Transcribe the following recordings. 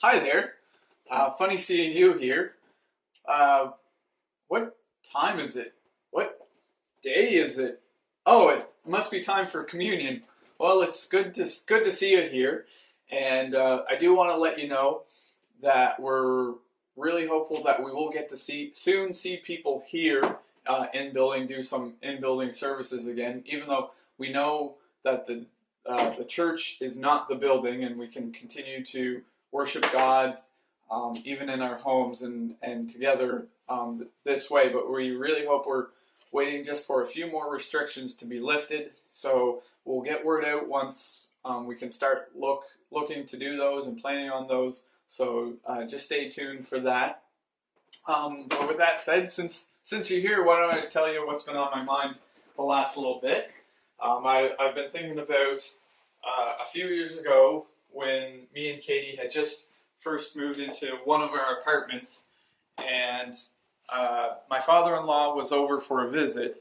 Hi there. Funny seeing you here. Uh, what time is it? What day is it? Oh, it must be time for communion. Well, it's good to see you here, and I do want to let you know that we're really hopeful that we will get to see people here in building do some in building services again. Even though we know that the church is not the building, and we can continue to worship God even in our homes and together this way. But we really hope we're waiting just for a few more restrictions to be lifted. So we'll get word out once we can start looking to do those and planning on those. So just stay tuned for that. But with that said, since you're here, why don't I tell you what's been on my mind the last little bit? I've been thinking about a few years ago when me and Katie had just first moved into one of our apartments, and my father-in-law was over for a visit,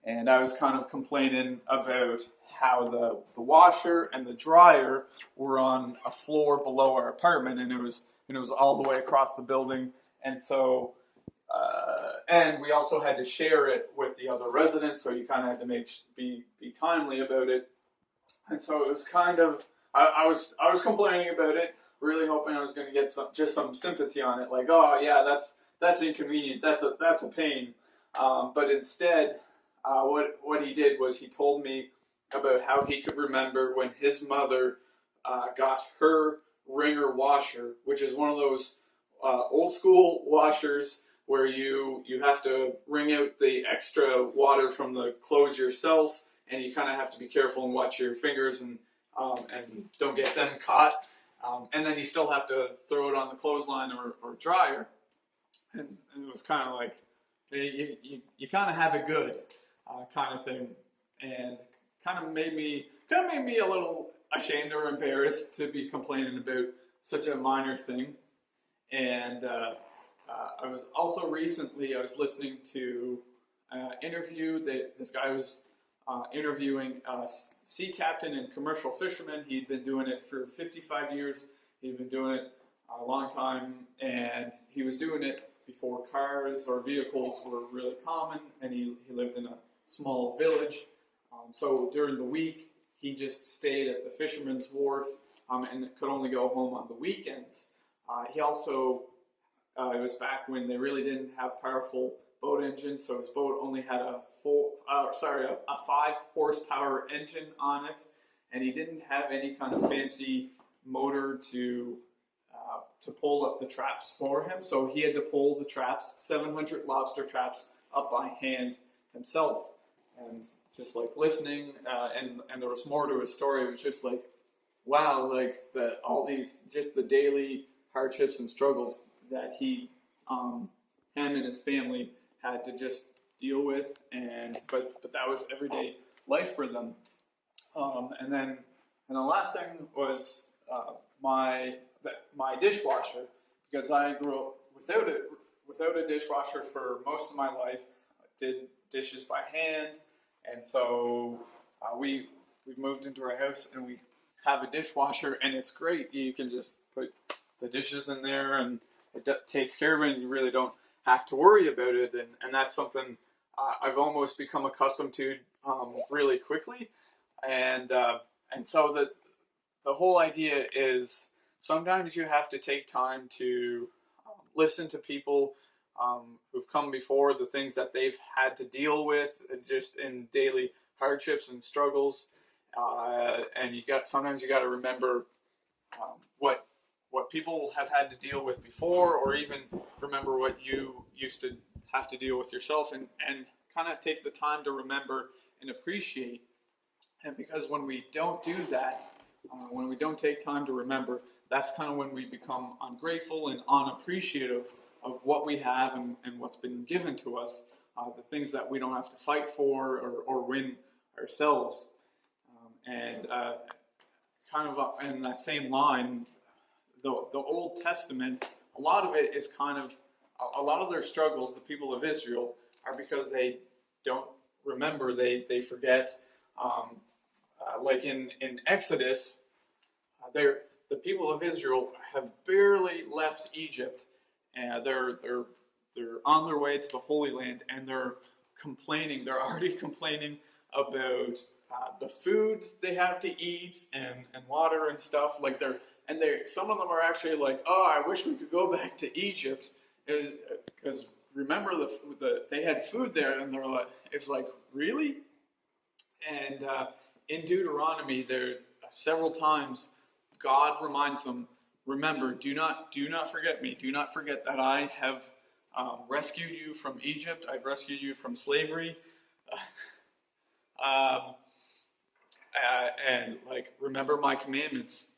and I was kind of complaining about how the washer and the dryer were on a floor below our apartment, and it was all the way across the building, and so and we also had to share it with the other residents, so you kind of had to be timely about it, and so it was kind of I was complaining about it, really hoping I was going to get some sympathy on it, like, oh yeah, that's inconvenient, that's a pain, but instead, what he did was he told me about how he could remember when his mother got her wringer washer, which is one of those old school washers where you have to wring out the extra water from the clothes yourself, and you kind of have to be careful and watch your fingers and don't get them caught. And then you still have to throw it on the clothesline or dryer. And it was kind of like, you kind of have it good kind of thing. And kind of made me a little ashamed or embarrassed to be complaining about such a minor thing. And I was also recently, I was listening to an interview that this guy was interviewing a sea captain and commercial fisherman. He'd been doing it for 55 years. He'd been doing it a long time, and he was doing it before cars or vehicles were really common, and he lived in a small village. So during the week, he just stayed at the fisherman's wharf and could only go home on the weekends. He also, it was back when they really didn't have powerful boat engines, so his boat only had a 5 horsepower engine on it, and he didn't have any kind of fancy motor to pull up the traps for him. So he had to pull the traps, 700 lobster traps, up by hand himself. And just like listening, and there was more to his story. It was just like, wow, like all these just the daily hardships and struggles that him and his family had to just deal with, but that was everyday life for them. And the last thing was my dishwasher, because I grew up without a dishwasher for most of my life. I did dishes by hand, and so we moved into our house and we have a dishwasher, and it's great. You can just put the dishes in there, and it takes care of it, and you really don't have to worry about it, and that's something I've almost become accustomed to really quickly, and so the whole idea is sometimes you have to take time to listen to people who've come before, the things that they've had to deal with just in daily hardships and struggles, and sometimes you got to remember what people have had to deal with before, or even remember what you used to have to deal with yourself, and kind of take the time to remember and appreciate. And because when we don't do that, when we don't take time to remember, that's kind of when we become ungrateful and unappreciative of what we have and what's been given to us, the things that we don't have to fight for or win ourselves. And kind of in that same line, the Old Testament, a lot of it is kind of, a lot of their struggles, the people of Israel, are because they don't remember, they forget. Like in Exodus, the the people of Israel have barely left Egypt, and they're on their way to the Holy Land, and they're complaining. They're already complaining about the food they have to eat and water and stuff. Like some of them are actually like, oh, I wish we could go back to Egypt, because remember they had food there, and they're like, it's like, really? And in Deuteronomy, there several times God reminds them, remember, do not forget me. Do not forget that I have rescued you from Egypt. I've rescued you from slavery. Um, and like, remember my commandments.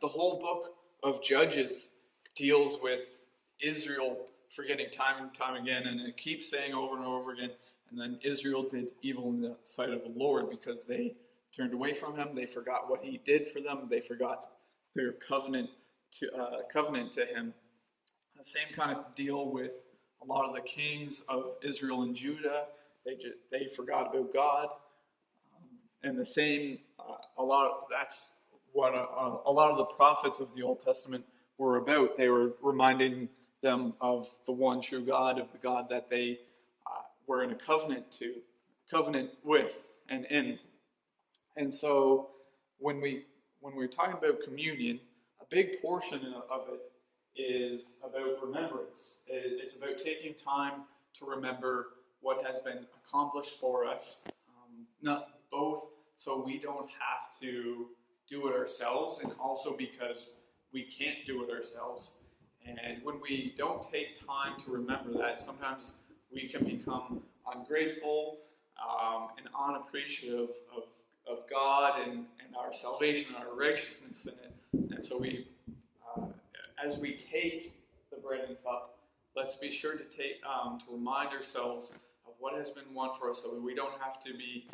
The whole book of Judges deals with Israel forgetting time and time again, and it keeps saying over and over again. And then Israel did evil in the sight of the Lord because they turned away from Him. They forgot what He did for them. They forgot their covenant to Him. The same kind of deal with a lot of the kings of Israel and Judah. They forgot about God, and the same that's what a lot of the prophets of the Old Testament were about. They were reminding them of the one true God, of the God that they were in a covenant with and in. And so when we're talking about communion, a big portion of it is about remembrance. It's about taking time to remember what has been accomplished for us, not both so we don't have to do it ourselves, and also because we can't do it ourselves. And when we don't take time to remember that, sometimes we can become ungrateful and unappreciative of God and our salvation and our righteousness in it. And so as we take the bread and cup, let's be sure to remind ourselves of what has been won for us, so that we don't have to be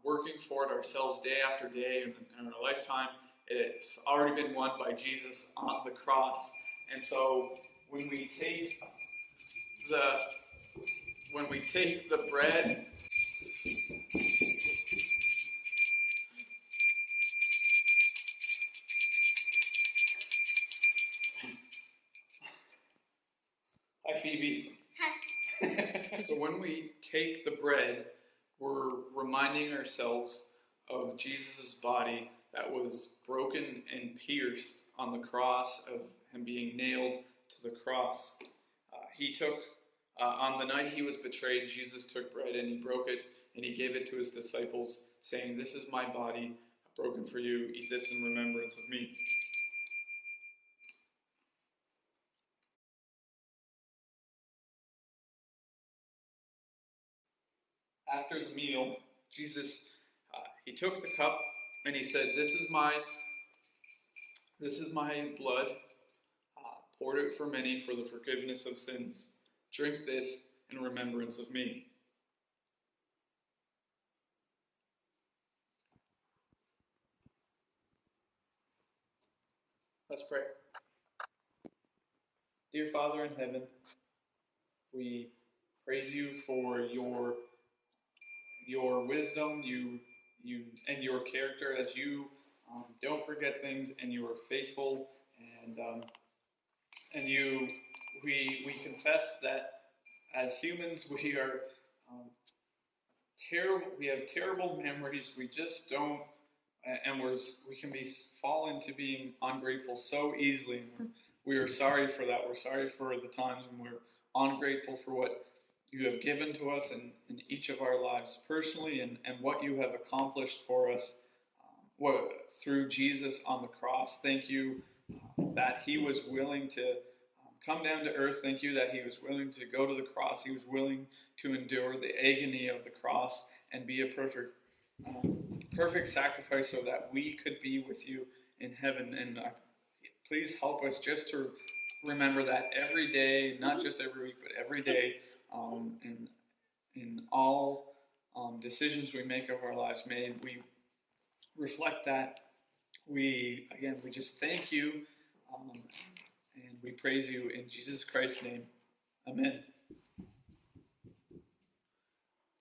working for it ourselves day after day in our lifetime. It's already been won by Jesus on the cross. And so when we take the bread, hi Phoebe. Hi. So when we take the bread, we're reminding ourselves of Jesus' body that was broken and pierced on the cross, of Him being nailed to the cross. On the night He was betrayed, Jesus took bread and He broke it and He gave it to His disciples, saying, "This is my body broken for you. Eat this in remembrance of me." After the meal, Jesus, He took the cup and He said, This is my blood, poured out for many for the forgiveness of sins. Drink this in remembrance of me." Let's pray. Dear Father in heaven, we praise you for your wisdom, you and your character, as you don't forget things, and you are faithful, and we confess that as humans we are terrible. We have terrible memories. We just don't, and we can fall into being ungrateful so easily. We are sorry for that. We're sorry for the times when we're ungrateful for what you have given to us in each of our lives personally, and what you have accomplished for us through Jesus on the cross. Thank you that He was willing to come down to earth. Thank you that He was willing to go to the cross. He was willing to endure the agony of the cross and be a perfect sacrifice, so that we could be with you in heaven. And please help us just to remember that every day, not just every week, but every day, in all decisions we make of our lives. May we reflect that. We just thank you, and we praise you in Jesus Christ's name. Amen.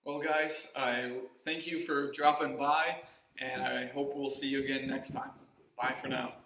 Well, guys, I thank you for dropping by, and I hope we'll see you again next time. Bye for now.